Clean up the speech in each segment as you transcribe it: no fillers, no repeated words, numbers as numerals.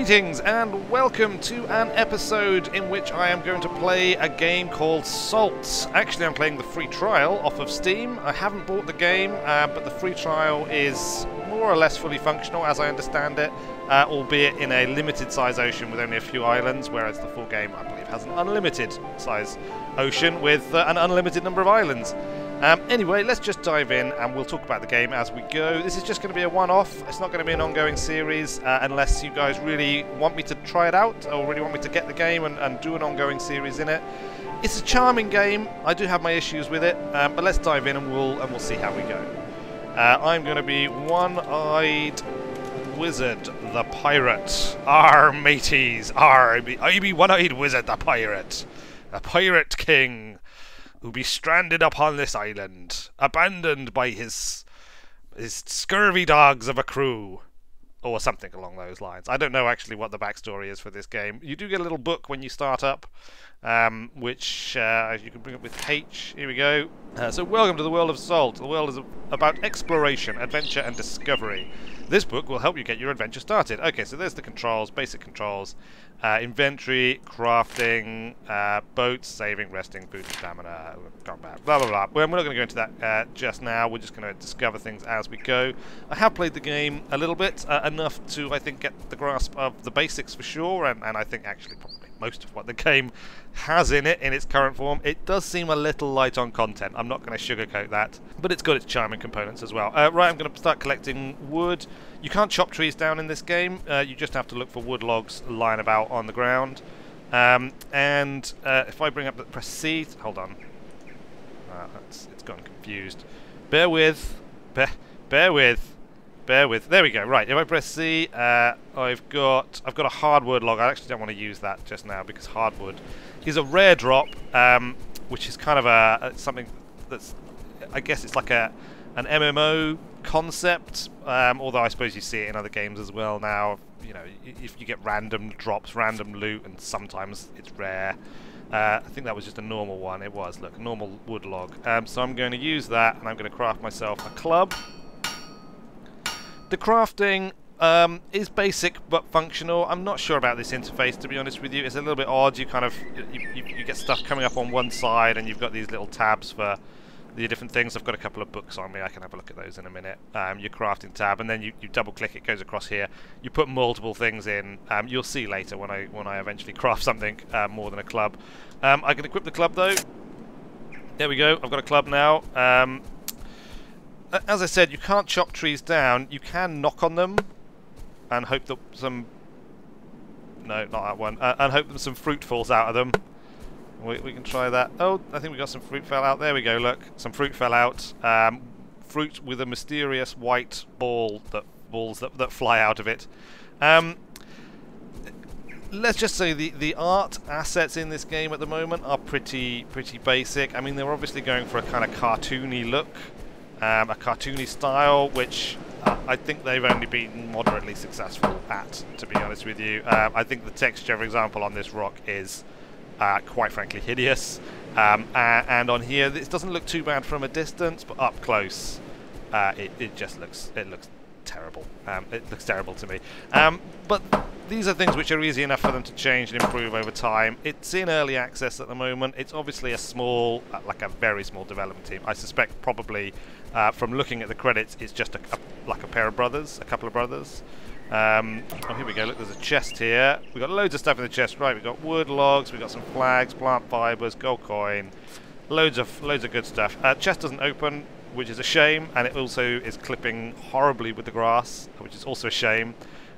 Greetings and welcome to an episode in which I am going to play a game called Salt. Actually, I'm playing the free trial off of Steam. I haven't bought the game, but the free trial is more or less fully functional as I understand it, albeit in a limited size ocean with only a few islands, whereas the full game, I believe, has an unlimited size ocean with an unlimited number of islands. Anyway, let's just dive in and we'll talk about the game as we go. This is just going to be a one-off. It's not going to be an ongoing series unless you guys really want me to try it out or really want me to get the game and do an ongoing series in it. It's a charming game. I do have my issues with it, but let's dive in and we'll see how we go. I'm going to be One-Eyed Wizard the Pirate. Arr, mateys! Arr, I be One-Eyed Wizard the Pirate King, who be stranded upon this island, abandoned by his scurvy dogs of a crew, or something along those lines. I don't know actually what the backstory is for this game. You do get a little book when you start up, which you can bring up with H. Here we go. So welcome to the world of Salt. The world is about exploration, adventure, and discovery. This book will help you get your adventure started. Okay, so there's the controls, basic controls. Inventory, crafting, boats, saving, resting, food, stamina, combat, blah blah blah. Well, we're not going to go into that just now. We're just going to discover things as we go. I have played the game a little bit, enough to, I think, get the grasp of the basics for sure, and I think actually probably most of what the game has in it in its current form. It does seem a little light on content. I'm not going to sugarcoat that, but it's got its charming components as well. Right, I'm going to start collecting wood. You can't chop trees down in this game. You just have to look for wood logs lying about on the ground. If I bring up the press C, hold on. It's gotten confused. Bear with. Bear with. There we go. Right, if I press C, I've got a hardwood log. I actually don't want to use that just now because hardwood is a rare drop, which is kind of something that's, I guess it's like an MMO concept. Although I suppose you see it in other games as well now. You know, if you get random drops, random loot, and sometimes it's rare. I think that was just a normal one. It was, look, a normal wood log. So I'm going to use that, and I'm going to craft myself a club. The crafting is basic but functional. I'm not sure about this interface, to be honest with you. It's a little bit odd. You kind of you get stuff coming up on one side, and you've got these little tabs for the different things. I've got a couple of books on me. I can have a look at those in a minute. Your crafting tab, and then you double click. It goes across here. You put multiple things in. You'll see later when I eventually craft something more than a club. I can equip the club though. There we go. I've got a club now. As I said, you can't chop trees down. You can knock on them and hope that some... No, not that one. And hope that some fruit falls out of them. We can try that. Oh, I think we got some fruit fell out. There we go, look. Some fruit fell out. Fruit with a mysterious white balls that fly out of it. Let's just say the art assets in this game at the moment are pretty basic. I mean, they're obviously going for a kind of cartoony look. A cartoony style, which I think they've only been moderately successful at, to be honest with you. I think the texture, for example, on this rock is quite frankly hideous. And on here, this doesn't look too bad from a distance, but up close, it just looks terrible. It looks terrible to me. But these are things which are easy enough for them to change and improve over time. It's in early access at the moment. It's obviously a small, like a very small development team. I suspect probably from looking at the credits, it's just like a pair of brothers, a couple of brothers. Oh, here we go. Look, there's a chest here. We've got loads of stuff in the chest. Right, we've got wood logs, we've got some flags, plant fibers, gold coin, loads of good stuff. Chest doesn't open, which is a shame, and it also is clipping horribly with the grass, which is also a shame.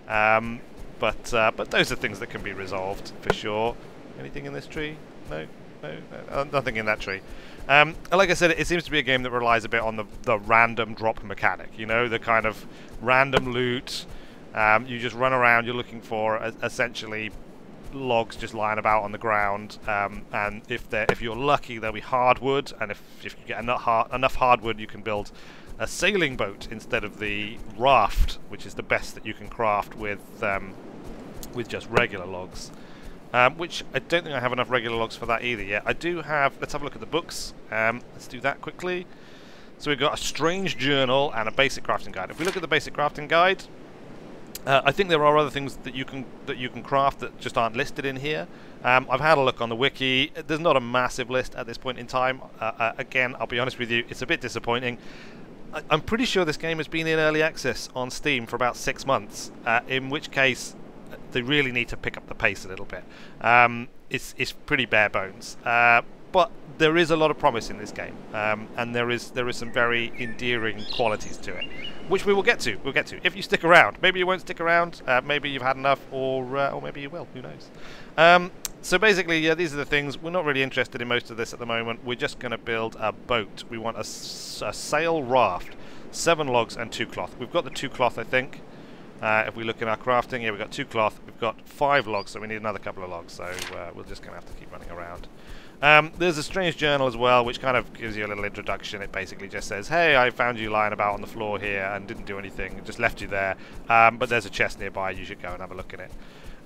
But those are things that can be resolved for sure. Anything in this tree? No, nothing in that tree. Like I said, it seems to be a game that relies a bit on the random drop mechanic. You know, the kind of random loot. You just run around. You're looking for essentially logs just lying about on the ground, and if you're lucky, there'll be hardwood, and if you get enough hardwood, you can build a sailing boat instead of the raft, which is the best that you can craft with just regular logs. Which I don't think I have enough regular logs for that either yet. I do have. Let's have a look at the books. Let's do that quickly. So we've got a strange journal and a basic crafting guide. If we look at the basic crafting guide, I think there are other things that you can craft that just aren't listed in here. I've had a look on the wiki. There's not a massive list at this point in time. Again, I'll be honest with you, it's a bit disappointing. I'm pretty sure this game has been in early access on Steam for about 6 months, in which case they really need to pick up the pace a little bit. It's pretty bare bones. But there is a lot of promise in this game, and there is some very endearing qualities to it, which we will get to. We'll get to if you stick around. Maybe you won't stick around. Maybe you've had enough, or maybe you will. Who knows? So basically, yeah, these are the things. We're not really interested in most of this at the moment. We're just going to build a boat. We want a sail raft, 7 logs and 2 cloth. We've got the 2 cloth, I think. If we look in our crafting, yeah, we've got 2 cloth. We've got 5 logs, so we need another couple of logs. So we're just going to have to keep running around. There's a strange journal as well, which kind of gives you a little introduction. It basically just says, hey, I found you lying about on the floor here and didn't do anything, just left you there. But there's a chest nearby, you should go and have a look at it.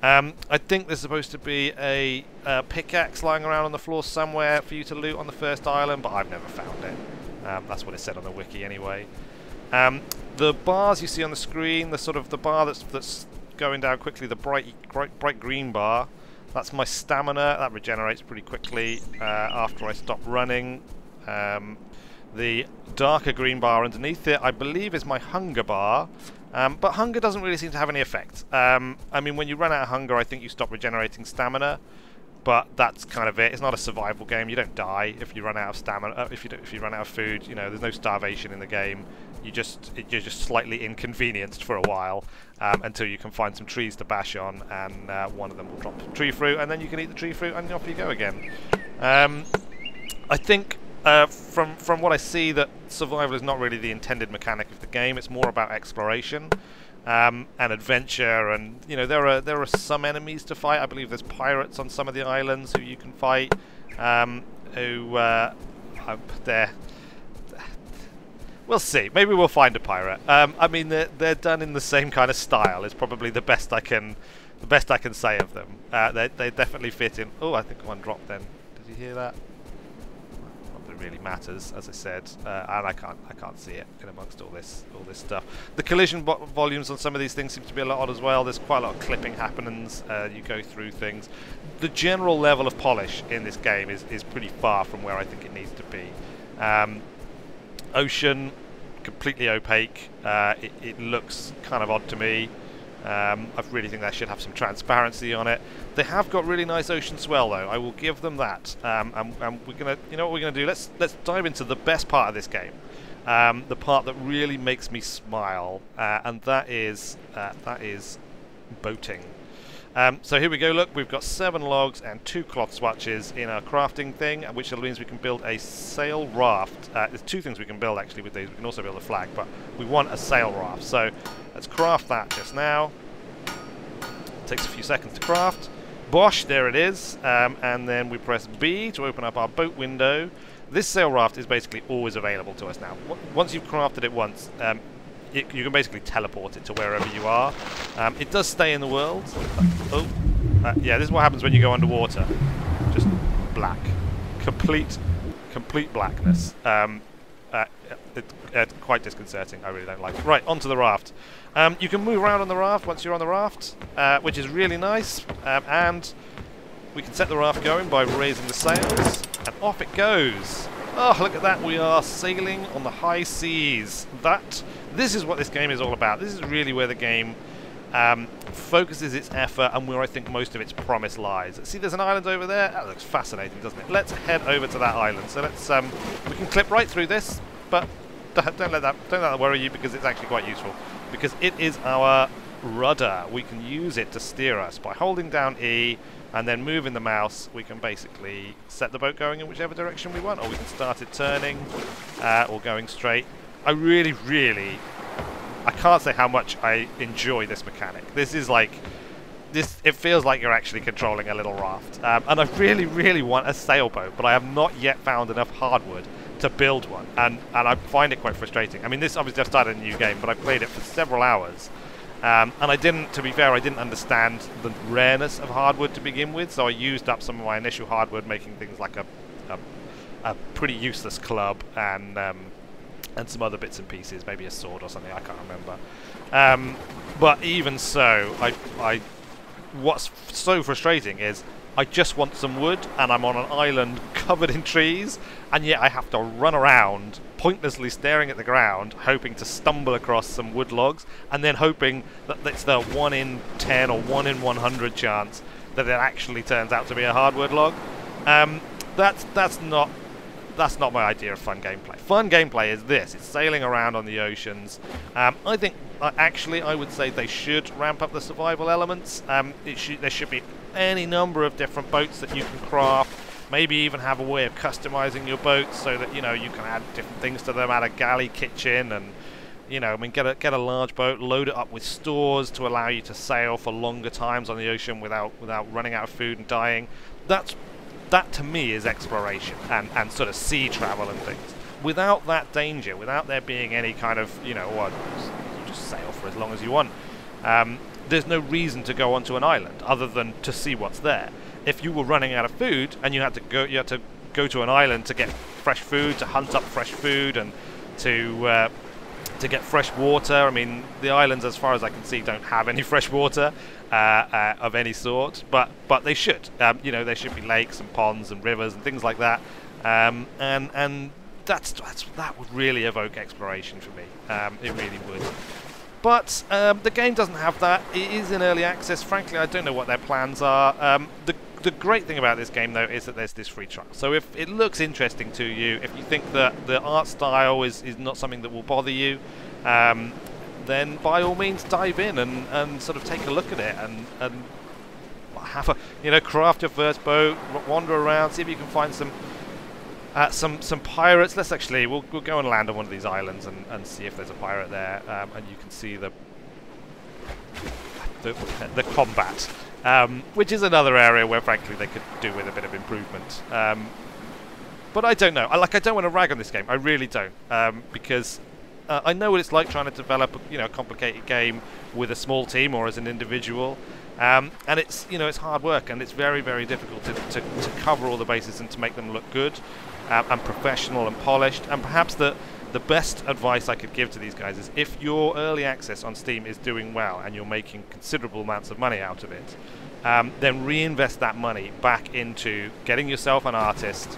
I think there's supposed to be a pickaxe lying around on the floor somewhere for you to loot on the first island, but I've never found it. That's what it said on the wiki anyway. The bars you see on the screen, the sort of the bar that's going down quickly, the bright green bar, that's my stamina. That regenerates pretty quickly after I stop running. The darker green bar underneath it, I believe, is my hunger bar. But hunger doesn't really seem to have any effect. I mean, when you run out of hunger, I think you stop regenerating stamina. But that's kind of it. It's not a survival game. You don't die if you run out of stamina. If you run out of food, you know, there's no starvation in the game. You're just slightly inconvenienced for a while until you can find some trees to bash on, and one of them will drop tree fruit, and then you can eat the tree fruit, and off you go again. I think from what I see, that survival is not really the intended mechanic of the game. It's more about exploration. And adventure, and you know, there are some enemies to fight. I believe there's pirates on some of the islands who you can fight. We'll see. Maybe we'll find a pirate. I mean, they're done in the same kind of style. Is probably the best I can say of them. They definitely fit in. Oh, I think one dropped. Then did you hear that? Really matters, as I said, and I can't see it in amongst all this stuff. The collision volumes on some of these things seem to be a lot odd as well. There's quite a lot of clipping happenings. You go through things. The general level of polish in this game is pretty far from where I think it needs to be. Ocean, completely opaque. It looks kind of odd to me. I really think they should have some transparency on it. They have got really nice ocean swell, though. I will give them that. And we're gonna, you know what we're gonna do? Let's dive into the best part of this game, the part that really makes me smile, and that is boating. So here we go. Look, we've got 7 logs and 2 cloth swatches in our crafting thing, which means we can build a sail raft. There's 2 things we can build actually with these. We can also build a flag, but we want a sail raft. So let's craft that just now. It takes a few seconds to craft. Bosh, there it is. And then we press B to open up our boat window. This sail raft is basically always available to us now. Once you've crafted it once, you can basically teleport it to wherever you are. It does stay in the world. Yeah, this is what happens when you go underwater. Just black. Complete blackness. It's quite disconcerting. I really don't like it. Right, onto the raft. You can move around on the raft once you're on the raft, which is really nice. And we can set the raft going by raising the sails, and off it goes. Oh, look at that. We are sailing on the high seas. This is what this game is all about. This is really where the game focuses its effort, and where I think most of its promise lies. See, there's an island over there. That looks fascinating, doesn't it? Let's head over to that island. So let's we can clip right through this, but don't let that worry you, because it's actually quite useful, because it is our rudder. We can use it to steer us by holding down E and then moving the mouse. We can basically set the boat going in whichever direction we want, or we can start it turning or going straight. I really, I can't say how much I enjoy this mechanic. This is like, it feels like you're actually controlling a little raft. And I really want a sailboat, but I have not yet found enough hardwood to build one. And I find it quite frustrating. I mean, this obviously I've started a new game, but I played it for several hours. And to be fair, I didn't understand the rareness of hardwood to begin with, so I used up some of my initial hardwood making things like a pretty useless club and some other bits and pieces, maybe a sword or something, I can't remember. But even so, what's so frustrating is I just want some wood, and I'm on an island covered in trees, and yet I have to run around pointlessly staring at the ground, hoping to stumble across some wood logs, and then hoping that it's the 1 in 10 or 1 in 100 chance that it actually turns out to be a hardwood log. That's not my idea of fun gameplay. Fun gameplay is this: it's sailing around on the oceans. I think actually I would say they should ramp up the survival elements. There should be any number of different boats that you can craft. Maybe even have a way of customizing your boats so that you can add different things to them. Add a galley kitchen, and get a large boat, load it up with stores to allow you to sail for longer times on the ocean without running out of food and dying. That to me is exploration and sort of sea travel and things. Without that danger, without there being any kind of you just sail for as long as you want. There's no reason to go onto an island other than to see what's there. If you were running out of food and you had to go to an island to get fresh food, to hunt up fresh food, and to get fresh water. I mean, the islands, as far as I can see, don't have any fresh water of any sort, but they should. There should be lakes and ponds and rivers and things like that, and that would really evoke exploration for me. It really would. But the game doesn't have that. It is in early access. Frankly, I don't know what their plans are. The great thing about this game, though, is that there's this free trial. So if it looks interesting to you, if you think that the art style is not something that will bother you, then by all means dive in and sort of take a look at it and have a craft your first boat, wander around, see if you can find some pirates. We'll go and land on one of these islands and see if there's a pirate there, and you can see the combat, which is another area where frankly they could do with a bit of improvement. But I don't know. I don't want to rag on this game. I really don't, because I know what it's like trying to develop a complicated game with a small team or as an individual. And it's it's hard work, and it's very, very difficult to cover all the bases and to make them look good and professional and polished. And perhaps the best advice I could give to these guys is, if your early access on Steam is doing well and you're making considerable amounts of money out of it, then reinvest that money back into getting yourself an artist,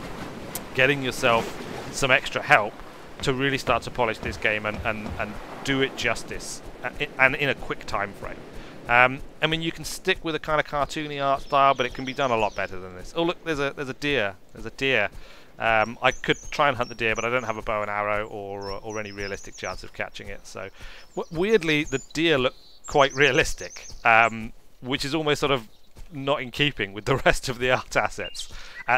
getting yourself some extra help to really start to polish this game and do it justice and in a quick time frame. I mean, you can stick with a kind of cartoony art style, but it can be done a lot better than this. Oh look, there's a deer. There's a deer. I could try and hunt the deer, but I don't have a bow and arrow or any realistic chance of catching it. So, weirdly, the deer look quite realistic, which is almost sort of not in keeping with the rest of the art assets.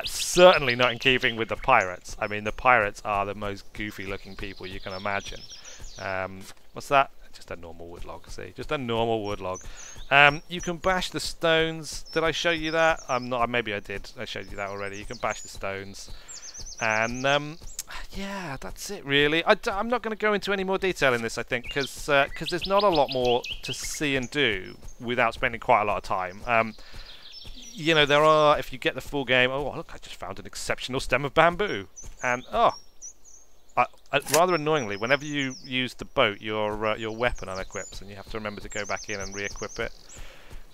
Certainly not in keeping with the pirates. I mean, the pirates are the most goofy-looking people you can imagine. What's that? Just a normal wood log, see? Just a normal wood log. You can bash the stones. Did I show you that? Maybe I did. I showed you that already. You can bash the stones. And, yeah, that's it, really. I'm not going to go into any more detail in this, I think, because there's not a lot more to see and do without spending quite a lot of time. There are, if you get the full game... Oh, look, I just found an exceptional stem of bamboo. And, rather annoyingly, whenever you use the boat, your weapon unequips, and you have to remember to go back in and re-equip it.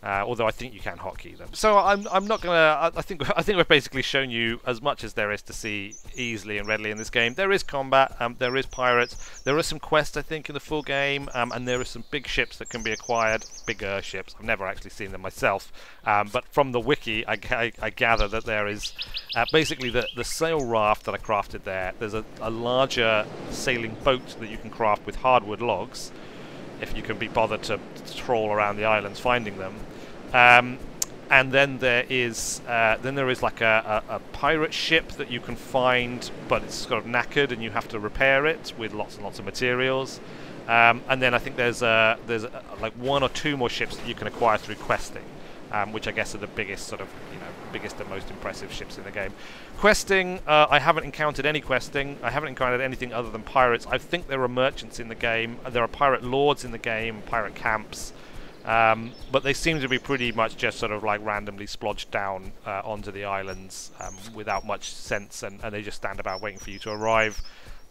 Although I think you can hotkey them. So I'm not gonna. I think we've basically shown you as much as there is to see easily and readily in this game. There is combat. There is pirates. There are some quests, I think, in the full game, and there are some big ships that can be acquired. Bigger ships. I've never actually seen them myself, but from the wiki, I gather that there is basically the sail raft that I crafted there. There's a larger sailing boat that you can craft with hardwood logs, if you can be bothered to trawl around the islands finding them. And then there is like a pirate ship that you can find, but it's sort of knackered and you have to repair it with lots and lots of materials. And then I think there's like 1 or 2 more ships that you can acquire through questing, which I guess are the biggest biggest and most impressive ships in the game. Questing, I haven't encountered any questing. I haven't encountered anything other than pirates. I think there are merchants in the game. There are pirate lords in the game, pirate camps. But they seem to be pretty much just sort of like randomly splodged down onto the islands without much sense, and they just stand about waiting for you to arrive.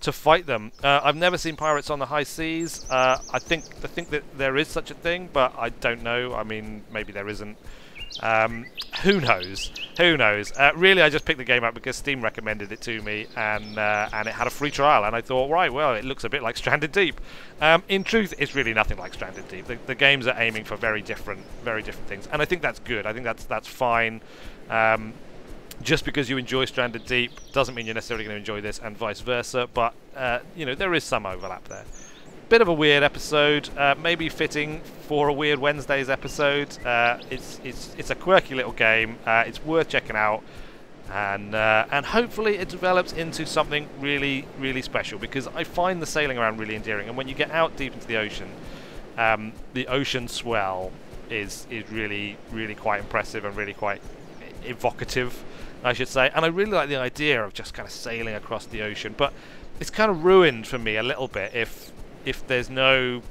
to fight them. I've never seen pirates on the high seas. I think that there is such a thing, but I don't know. I mean, maybe there isn't. Who knows? Who knows? Really, I just picked the game up because Steam recommended it to me, and it had a free trial, and I thought, right, well, it looks a bit like Stranded Deep. In truth, it's really nothing like Stranded Deep. The games are aiming for very different things, and I think that's good. I think that's fine. Just because you enjoy Stranded Deep doesn't mean you're necessarily going to enjoy this, and vice versa. But you know, there is some overlap there. Bit of a weird episode, maybe fitting for a Weird Wednesdays episode. It's a quirky little game. It's worth checking out, and hopefully it develops into something really special, because I find the sailing around really endearing. And when you get out deep into the ocean swell is really quite impressive and really quite evocative, I should say. And I really like the idea of just kind of sailing across the ocean, but it's kind of ruined for me a little bit if there's no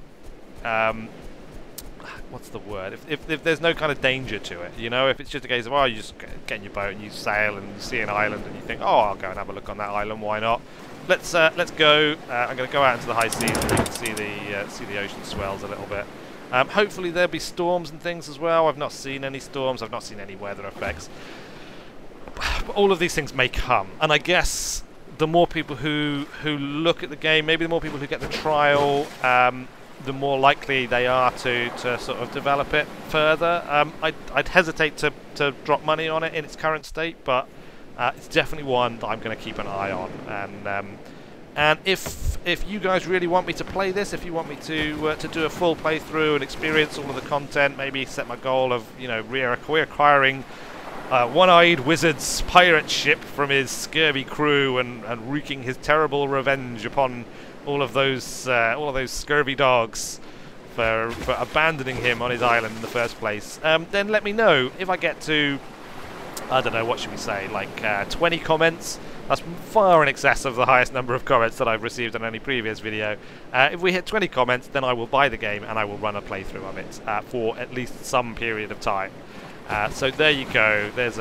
what's the word, if there's no kind of danger to it, you know. If it's just a case of, oh, you just get in your boat and you sail and you see an island and you think, oh, I'll go and have a look on that island, why not. Let's go. I'm going to go out into the high seas and you can see the ocean swells a little bit. Hopefully there'll be storms and things as well. I've not seen any storms, I've not seen any weather effects, but all of these things may come, and I guess the more people who look at the game, maybe the more people who get the trial, the more likely they are to sort of develop it further. I'd hesitate to drop money on it in its current state, but it's definitely one that I'm going to keep an eye on. And if you guys really want me to play this, if you want me to do a full playthrough and experience all of the content, maybe set my goal of, you know, reacquiring one-eyed wizard's pirate ship from his scurvy crew and wreaking his terrible revenge upon all of those scurvy dogs for abandoning him on his island in the first place, then let me know. If I get to, I don't know, what should we say, like 20 comments, that's far in excess of the highest number of comments that I've received on any previous video. If we hit 20 comments, then I will buy the game and I will run a playthrough of it for at least some period of time. So there you go. There's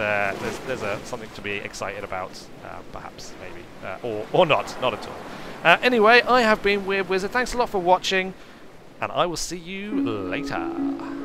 something to be excited about, perhaps, maybe, or not at all. Anyway, I have been Weird Wizard. Thanks a lot for watching, and I will see you later.